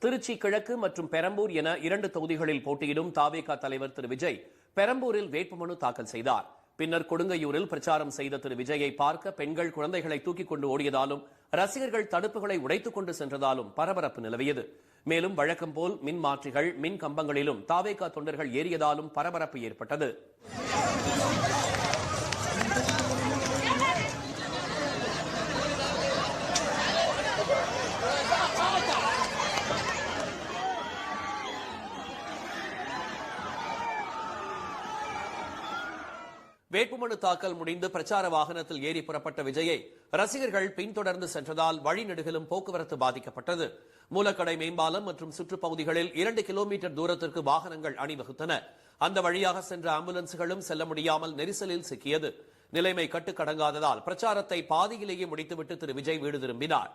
திருச்சி கிழக்கு மற்றும் பெரம்பூர் என 2 தொகுதிகளில் போட்டியிடும் தாவேகா தலைவர் திரு விஜய் பெரம்பூரில் வேட்புமனு தாக்கல் செய்தார். பின்னர் கொடுங்கையூரில் பிரச்சாரம் செய்த திரு விஜயை பார்க்க பெண்கள் குழந்தைகளை தூக்கிக் கொண்டு ஓடியதாலும் ரசிகர்கள் தடுப்புகளை உடைத்துக் கொண்டு சென்றதாலும் பரபரப்பு நிலவியது. மேலும் வழக்கம் போல் மின் மாற்றிகள், மின் கம்பங்களிலும் தாவேகா தொண்டர்கள் ஏறியதாலும் பரபரப்பு ஏற்பட்டது. வேட்புமனு தாக்கல் முடிந்து பிரச்சார வாகனத்தில் ஏறி புறப்பட்ட விஜயை ரசிகர்கள் பின்தொடர்ந்து சென்றதால் வழிநெடுகிலும் போக்குவரத்து பாதிக்கப்பட்டது. மூலக்கடை மேம்பாலம் மற்றும் சுற்றுப்பகுதிகளில் 2 கிலோமீட்டர் தூரத்திற்கு வாகனங்கள் அணிவகுத்தன. அந்த வழியாக சென்ற ஆம்புலன்ஸ்களும் செல்ல முடியாமல் நெரிசலில் சிக்கியது. நிலைமை கட்டுக்கடங்காததால் பிரச்சாரத்தை பாதியிலேயே முடித்துவிட்டு திரு விஜய் வீடு திரும்பினார்.